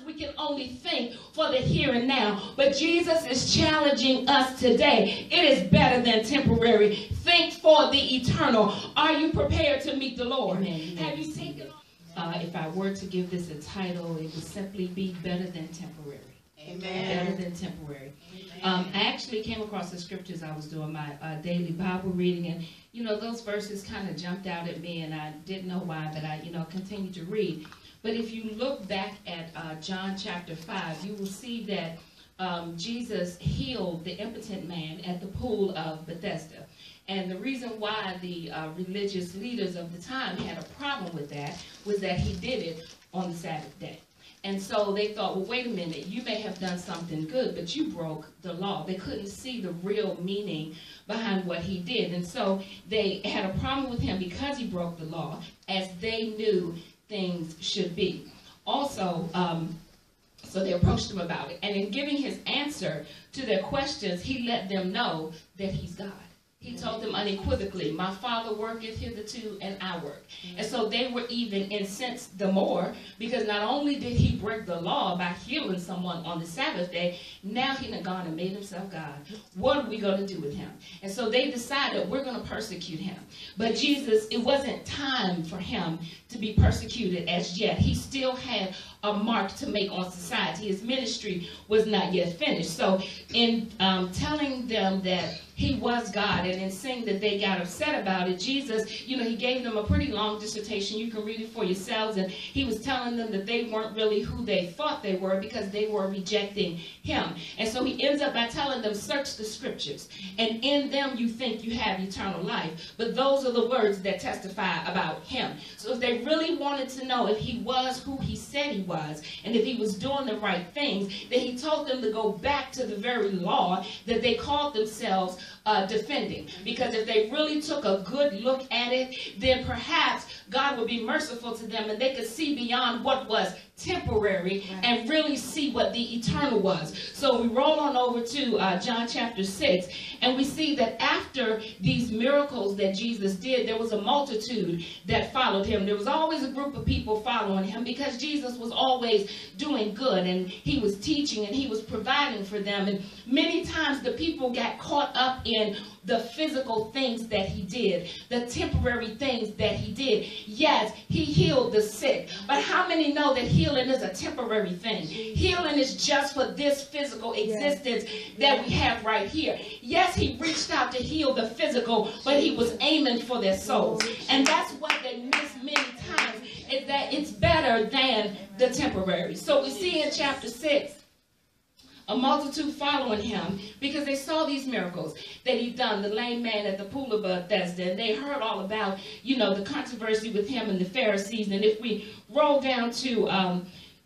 we can only think for the here and now. But Jesus is challenging us today. It is better than temporary. Think for the eternal. Are you prepared to meet the Lord? Amen. Have you taken if I were to give this a title, it would simply be better than temporary. Amen. Better than temporary. I actually came across the scriptures. I was doing my daily Bible reading, and you know, those verses kind of jumped out at me, and I didn't know why, but I continued to read. But if you look back at John chapter 5, you will see that Jesus healed the impotent man at the pool of Bethesda. And the reason why the religious leaders of the time had a problem with that was that he did it on the Sabbath day. And so they thought, well, wait a minute, you may have done something good, but you broke the law. They couldn't see the real meaning behind what he did. And so they had a problem with him because he broke the law, as they knew things should be. Also, so they approached him about it. And in giving his answer to their questions, he let them know that he's God. He told them unequivocally, my Father worketh hitherto, and I work. And so they were even incensed the more, because not only did he break the law by healing someone on the Sabbath day, now he had gone and made himself God. What are we going to do with him? And so they decided, we're going to persecute him. But Jesus, it wasn't time for him to be persecuted as yet. He still had a mark to make on society. His ministry was not yet finished. So in telling them that he was God, and in saying that they got upset about it, Jesus, he gave them a pretty long dissertation. You can read it for yourselves. And he was telling them that they weren't really who they thought they were, because they were rejecting him. And so he ends up by telling them, search the scriptures, and in them you think you have eternal life, but those are the words that testify about him. So if they really wanted to know if he was who he said he was, and if he was doing the right things, then he told them to go back to the very law that they called themselves defending. Because if they really took a good look at it, then perhaps God would be merciful to them, and they could see beyond what was temporary and really see what the eternal was. So we roll on over to John chapter 6, and we see that after these miracles that Jesus did, there was a multitude that followed him. There was always a group of people following him, because Jesus was always doing good, and he was teaching, and he was providing for them. And many times the people got caught up in the physical things that he did, the temporary things that he did. Yes, he healed the sick, but how many know that healing is a temporary thing? Healing is just for this physical existence that we have right here. Yes, he reached out to heal the physical, but he was aiming for their souls. And that's what they miss many times, is that it's better than the temporary. So we see in chapter 6, a multitude following him, because they saw these miracles that he'd done, the lame man at the pool of Bethesda, and they heard all about, the controversy with him and the Pharisees. And if we roll down to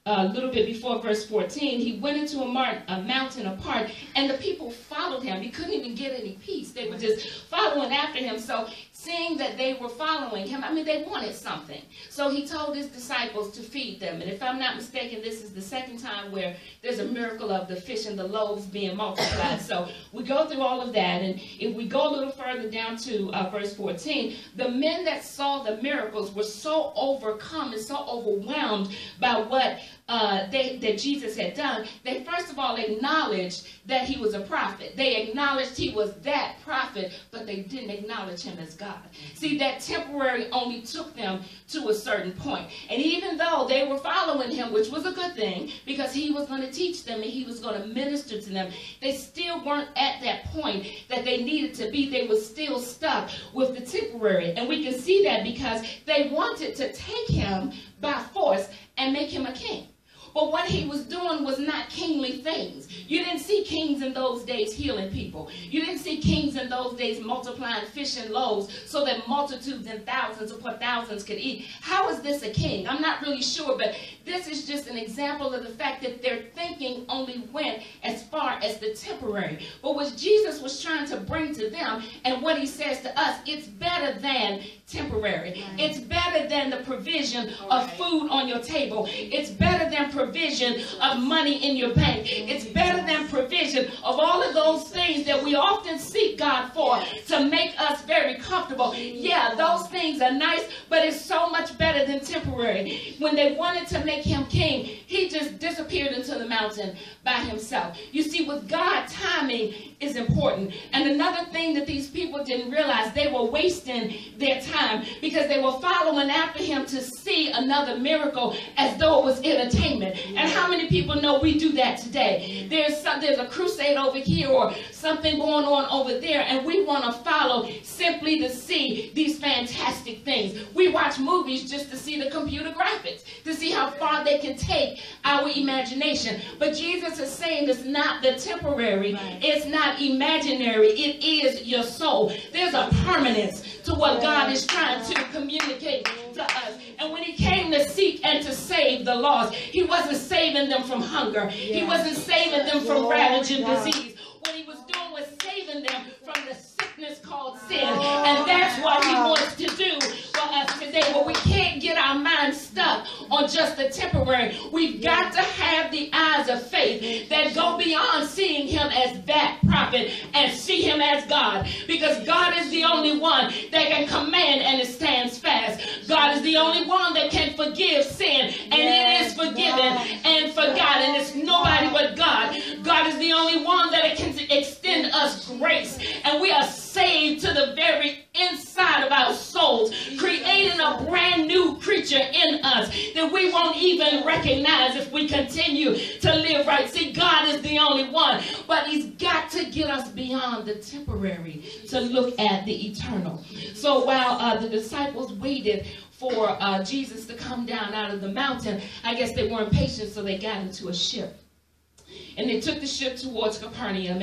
a little bit before verse 14, he went into a mountain apart, and the people followed him. He couldn't even get any peace. They were just following after him. So seeing that they were following him, they wanted something. So he told his disciples to feed them. And if I'm not mistaken, this is the second time where there's a miracle of the fish and the loaves being multiplied. So we go through all of that. And if we go a little further down to verse 14, the men that saw the miracles were so overcome and so overwhelmed by what that Jesus had done. They first of all acknowledged that he was a prophet. They acknowledged he was that prophet, but they didn't acknowledge him as God. See, that temporary only took them to a certain point. And even though they were following him, which was a good thing, because he was going to teach them and he was going to minister to them, they still weren't at that point that they needed to be. They were still stuck with the temporary. And we can see that because they wanted to take him by force and make him a king. But what he was doing was not kingly things. You didn't see kings in those days healing people. You didn't see kings in those days multiplying fish and loaves so that multitudes and thousands upon thousands could eat. How is this a king? I'm not really sure, but this is just an example of the fact that their thinking only went as far as the temporary. But what Jesus was trying to bring to them, and what he says to us, it's better than temporary. Right. It's better than the provision of food on your table. It's better than provision of money in your bank. It's better than provision of all of those things that we often seek God for to make us very comfortable. Yeah, those things are nice, but it's so much better than temporary. When they wanted to make him king, he just disappeared disappeared into the mountain by himself. You see, with God, timing is important. And another thing that these people didn't realize, they were wasting their time because they were following after him to see another miracle as though it was entertainment. And how many people know we do that today? There's a crusade over here or something going on over there, and we want to follow simply to see these fantastic things. We watch movies just to see the computer graphics, to see how far they can take our imagination. But Jesus is saying it's not the temporary, it's not imaginary, it is your soul. There's a permanence to what God is trying to communicate to us. And when he came to seek and to save the lost, he wasn't saving them from hunger. He wasn't saving them from ravaging disease. What he was doing was saving them from the sickness called sin. And that's what he wants to do for us today. But we can't get our minds stuck on just the temporary. We've got to have the eyes of faith that go beyond seeing him as that prophet and see him as God. Because God is the only one that can command and it stands fast. God is the only one that can forgive sin, and it is forgiven and forgotten. It's nobody but God. God is the only one that can extend us grace, and we are saved to the very inside of our souls, creating a brand new creature in us that we won't even recognize if we continue to live right. See, God is the only one, but he's got to get us beyond the temporary to look at the eternal. So while the disciples waited for Jesus to come down out of the mountain, I guess they weren't patient, so they got into a ship. And they took the ship towards Capernaum,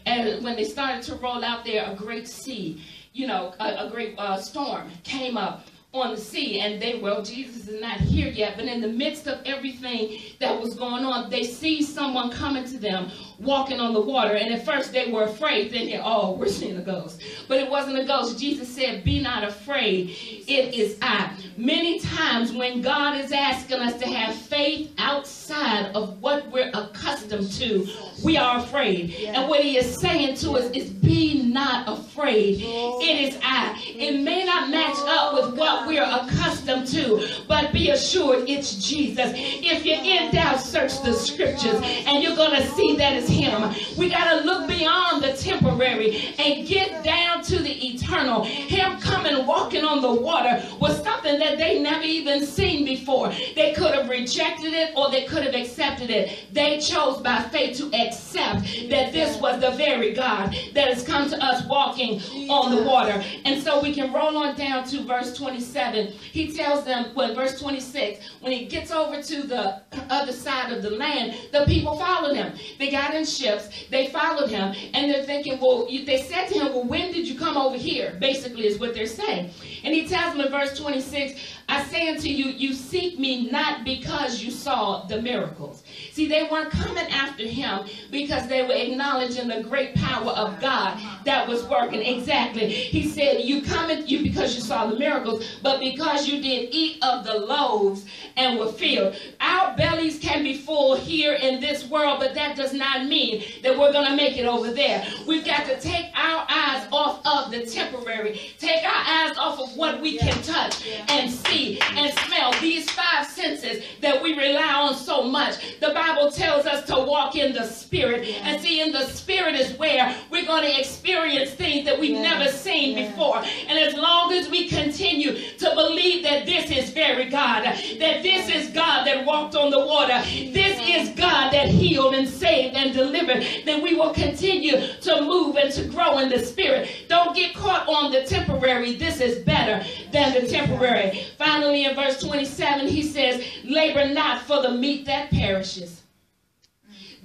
and when they started to roll out there, a great sea, a great storm came up on the sea, and Jesus is not here yet, but in the midst of everything that was going on, they see someone coming to them, walking on the water, and at first they were afraid, thinking, oh, we're seeing a ghost. But it wasn't a ghost. Jesus said, be not afraid, it is I. Many times when God is asking us to have faith outside of what we're accustomed to, we are afraid. And what he is saying to us is, be not afraid, it is I. It may not match up with what we're accustomed to, but be assured it's Jesus. If you're in doubt, search the scriptures, and you're going to see that it's him. We got to look beyond the temporary and get down to the eternal. Him coming, walking on the water was something that they never even seen before. They could have rejected it or they could have accepted it. They chose by faith to accept that this was the very God that has come to us walking on the water. And so we can roll on down to verse 27. He tells them, verse 26, when he gets over to the other side of the land, the people followed him. They got in ships, they followed him, and they're thinking, they said to him, well, when did you come over here? Basically is what they're saying. And he tells them in verse 26, I say unto you, you seek me not because you saw the miracles. See, they weren't coming after him because they were acknowledging the great power of God that was working. Exactly. He said, you come at you because you saw the miracles, but because you did eat of the loaves and were filled. Our bellies can be full here in this world, but that does not mean that we're going to make it over there. We've got to take our eyes off of the temporary, take our eyes off of what we can touch and see and smell. These five senses that we rely on so much. The Bible tells us to walk in the Spirit. And see, in the Spirit is where we're going to experience things that we've never seen before. And as long as we continue to believe that this is very God, that this is God that walked on the water, this is God that healed and saved and delivered, then we will continue to move and to grow in the Spirit. Don't get caught on the temporary. This is better than the temporary. Finally, in verse 27, he says, labor not for the meat that perishes.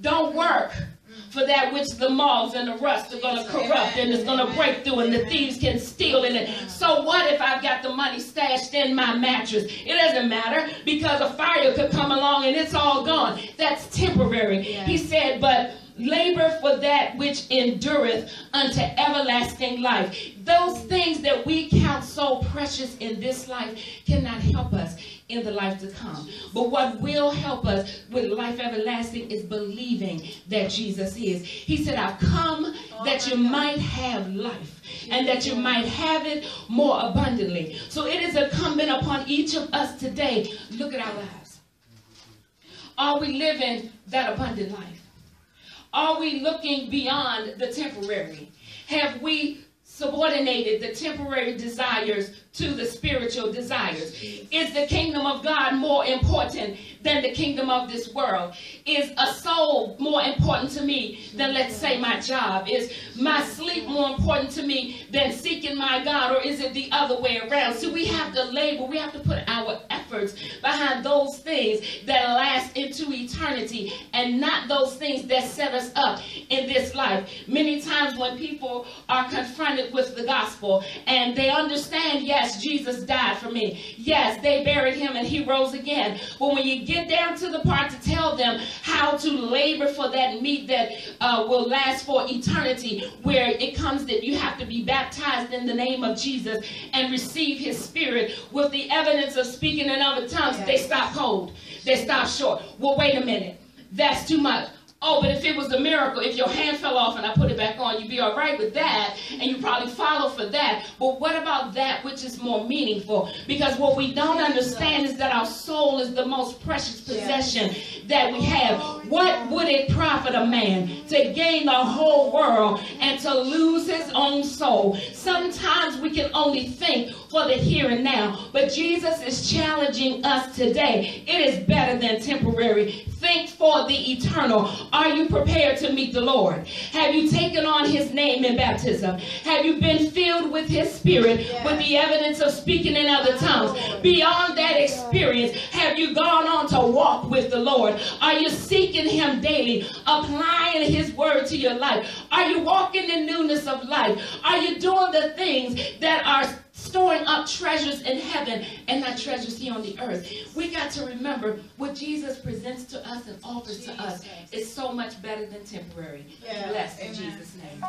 Don't work for that which the moths and the rust are going to corrupt and it's going to break through and the thieves can steal in it. So what if I've got the money stashed in my mattress? It doesn't matter because a fire could come along and it's all gone. That's temporary. He said, but labor for that which endureth unto everlasting life. Those things that we count so precious in this life cannot help us in the life to come. But what will help us with life everlasting is believing that Jesus is. He said, I've come that you might have life and that you might have it more abundantly. So it is incumbent upon each of us today. Look at our lives. Are we living that abundant life? Are we looking beyond the temporary? Have we subordinated the temporary desires to the spiritual desires? Is the kingdom of God more important than the kingdom of this world? Is a soul more important to me than, let's say, my job? Is my sleep more important to me than seeking my God? Or is it the other way around? So we have to label, we have to put our efforts behind those things that last into eternity, and not those things that set us up in this life. Many times when people are confronted with the gospel and they understand, yes, Jesus died for me. Yes, they buried him and he rose again. But when you get down to the part to tell them how to labor for that meat that will last for eternity, where it comes that you have to be baptized in the name of Jesus and receive his spirit with the evidence of speaking in other tongues, they stop cold. They stop short. Well, wait a minute. That's too much. Oh, but if it was a miracle, if your hand fell off and I put it back on, you'd be all right with that, and you probably follow for that. But what about that which is more meaningful? Because what we don't understand is that our soul is the most precious possession that we have. What would it profit a man to gain the whole world and to lose his own soul? Sometimes we can only think for the here and now, but Jesus is challenging us today. It is better than temporary. Think for the eternal. Are you prepared to meet the Lord? Have you taken on his name in baptism? Have you been filled with his spirit with the evidence of speaking in other tongues? Beyond that experience, have you gone on to walk with the Lord? Are you seeking him daily, applying his word to your life? Are you walking in newness of life? Are you doing the things that are storing up treasures in heaven and not treasures here on the earth? We got to remember what Jesus presents to us and offers to us is so much better than temporary. Blessed in Jesus' name.